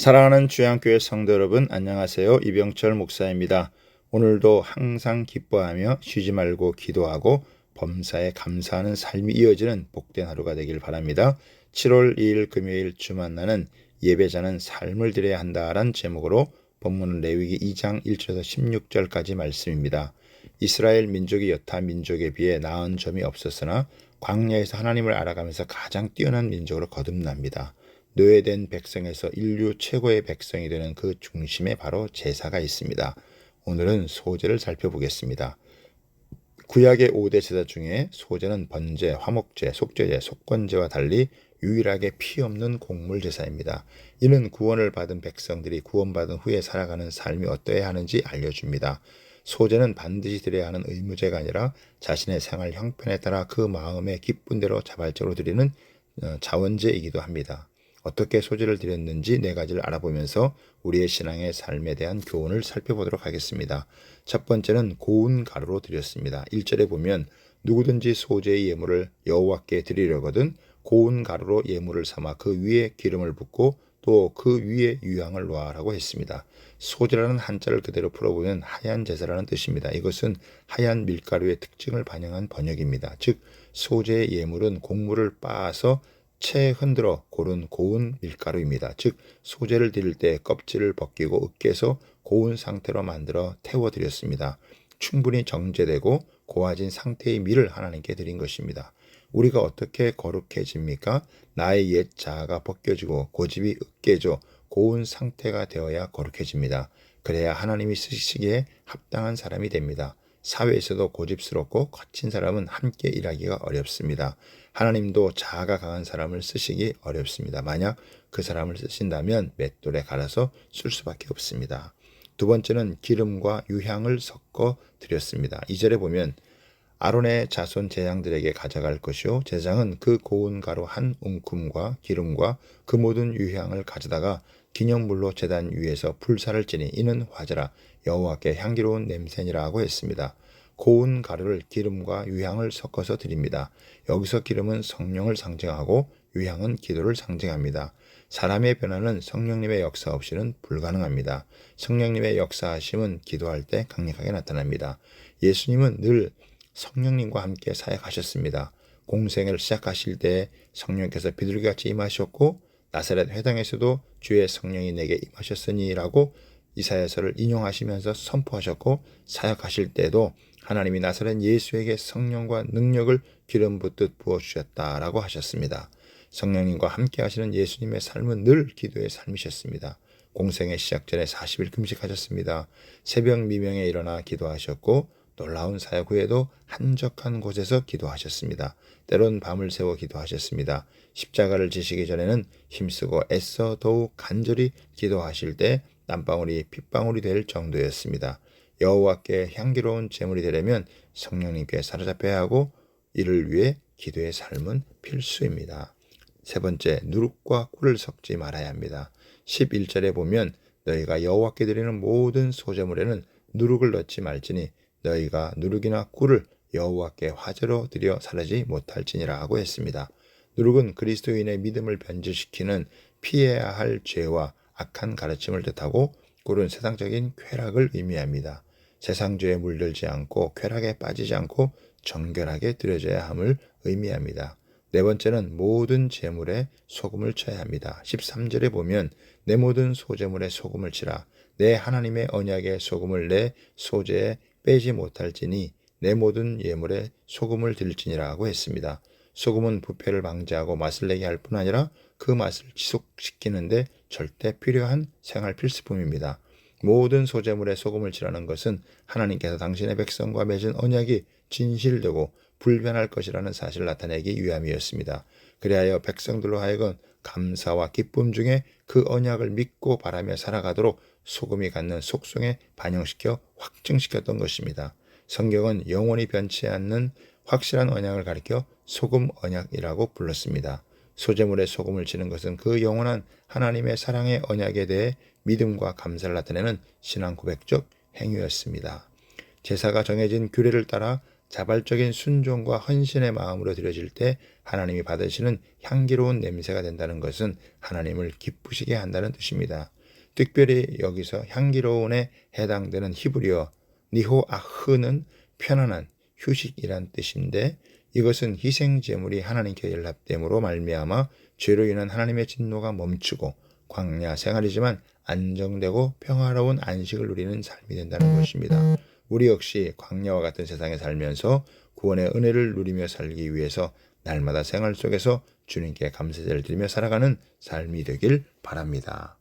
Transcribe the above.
사랑하는 주양교회 성도 여러분, 안녕하세요. 이병철 목사입니다. 오늘도 항상 기뻐하며 쉬지 말고 기도하고 범사에 감사하는 삶이 이어지는 복된 하루가 되길 바랍니다. 7월 2일 금요일 주 만나는 예배자는 삶을 드려야 한다라는 제목으로 본문은 레위기 2장 1절에서 16절까지 말씀입니다. 이스라엘 민족이 여타 민족에 비해 나은 점이 없었으나 광야에서 하나님을 알아가면서 가장 뛰어난 민족으로 거듭납니다. 노예된 백성에서 인류 최고의 백성이 되는 그 중심에 바로 제사가 있습니다. 오늘은 소제를 살펴보겠습니다. 구약의 5대 제사 중에 소제는 번제, 화목제, 속죄제, 속건제와 달리 유일하게 피 없는 곡물 제사입니다. 이는 구원을 받은 백성들이 구원받은 후에 살아가는 삶이 어떠해야 하는지 알려줍니다. 소제는 반드시 드려야 하는 의무제가 아니라 자신의 생활 형편에 따라 그 마음의 기쁜 대로 자발적으로 드리는 자원제이기도 합니다. 어떻게 소제를 드렸는지 네 가지를 알아보면서 우리의 신앙의 삶에 대한 교훈을 살펴보도록 하겠습니다. 첫 번째는 고운 가루로 드렸습니다. 1절에 보면 누구든지 소제의 예물을 여호와께 드리려거든 고운 가루로 예물을 삼아 그 위에 기름을 붓고 또 그 위에 유향을 놓아라고 했습니다. 소제라는 한자를 그대로 풀어보면 하얀 제사라는 뜻입니다. 이것은 하얀 밀가루의 특징을 반영한 번역입니다. 즉 소제의 예물은 곡물을 빻아서 채 흔들어 고른 고운 밀가루입니다. 즉 소제를 드릴 때 껍질을 벗기고 으깨서 고운 상태로 만들어 태워드렸습니다. 충분히 정제되고 고와진 상태의 밀을 하나님께 드린 것입니다. 우리가 어떻게 거룩해집니까? 나의 옛 자아가 벗겨지고 고집이 으깨져 고운 상태가 되어야 거룩해집니다. 그래야 하나님이 쓰시기에 합당한 사람이 됩니다. 사회에서도 고집스럽고 거친 사람은 함께 일하기가 어렵습니다. 하나님도 자아가 강한 사람을 쓰시기 어렵습니다. 만약 그 사람을 쓰신다면 맷돌에 갈아서 쓸 수밖에 없습니다. 두 번째는 기름과 유향을 섞어 드렸습니다. 2절에 보면 아론의 자손 제장들에게 가져갈 것이요 제장은 그 고운 가루 한 웅큼과 기름과 그 모든 유향을 가져다가 기념물로 제단 위에서 불사를 지니 이는 화제라 여호와께 향기로운 냄새니라고 했습니다. 고운 가루를 기름과 유향을 섞어서 드립니다. 여기서 기름은 성령을 상징하고 유향은 기도를 상징합니다. 사람의 변화는 성령님의 역사 없이는 불가능합니다. 성령님의 역사하심은 기도할 때 강력하게 나타납니다. 예수님은 늘 성령님과 함께 사역하셨습니다. 공생을 시작하실 때 성령께서 비둘기같이 임하셨고 나사렛 회당에서도 주의 성령이 내게 임하셨으니라고 이사야서를 인용하시면서 선포하셨고 사역하실 때도 하나님이 나사렛 예수에게 성령과 능력을 기름 붓듯 부어주셨다라고 하셨습니다. 성령님과 함께 하시는 예수님의 삶은 늘 기도의 삶이셨습니다. 공생의 시작 전에 40일 금식하셨습니다. 새벽 미명에 일어나 기도하셨고 놀라운 사역 후에도 한적한 곳에서 기도하셨습니다. 때론 밤을 새워 기도하셨습니다. 십자가를 지시기 전에는 힘쓰고 애써 더욱 간절히 기도하실 때 땀방울이 핏방울이 될 정도였습니다. 여호와께 향기로운 제물이 되려면 성령님께 사로잡혀야 하고 이를 위해 기도의 삶은 필수입니다. 세 번째, 누룩과 꿀을 섞지 말아야 합니다. 11절에 보면 너희가 여호와께 드리는 모든 소제물에는 누룩을 넣지 말지니 너희가 누룩이나 꿀을 여호와께 화제로 드려 사르지 못할지니라 하고 했습니다. 누룩은 그리스도인의 믿음을 변질시키는 피해야 할 죄와 악한 가르침을 뜻하고 꿀은 세상적인 쾌락을 의미합니다. 세상죄에 물들지 않고 쾌락에 빠지지 않고 정결하게 드려져야 함을 의미합니다. 네 번째는 모든 제물에 소금을 쳐야 합니다. 13절에 보면 내 모든 소제물에 소금을 치라. 내 하나님의 언약의 소금을 내 소제에 빼지 못할지니 내 모든 예물에 소금을 들지니라고 했습니다. 소금은 부패를 방지하고 맛을 내게 할 뿐 아니라 그 맛을 지속시키는데 절대 필요한 생활 필수품입니다. 모든 소제물에 소금을 칠하는 것은 하나님께서 당신의 백성과 맺은 언약이 진실되고 불변할 것이라는 사실을 나타내기 위함이었습니다. 그리하여 백성들로 하여금 감사와 기쁨 중에 그 언약을 믿고 바라며 살아가도록 소금이 갖는 속성에 반영시켜 확증시켰던 것입니다. 성경은 영원히 변치 않는 확실한 언약을 가리켜 소금 언약이라고 불렀습니다. 소제물에 소금을 치는 것은 그 영원한 하나님의 사랑의 언약에 대해 믿음과 감사를 나타내는 신앙 고백적 행위였습니다. 제사가 정해진 규례를 따라 자발적인 순종과 헌신의 마음으로 드려질 때 하나님이 받으시는 향기로운 냄새가 된다는 것은 하나님을 기쁘시게 한다는 뜻입니다. 특별히 여기서 향기로운에 해당되는 히브리어 니호아흐는 편안한, 휴식이란 뜻인데 이것은 희생 제물이 하나님께 연락됨으로 말미암아 죄로 인한 하나님의 진노가 멈추고 광야 생활이지만 안정되고 평화로운 안식을 누리는 삶이 된다는 것입니다. 우리 역시 광야와 같은 세상에 살면서 구원의 은혜를 누리며 살기 위해서 날마다 생활 속에서 주님께 감사제를 드리며 살아가는 삶이 되길 바랍니다.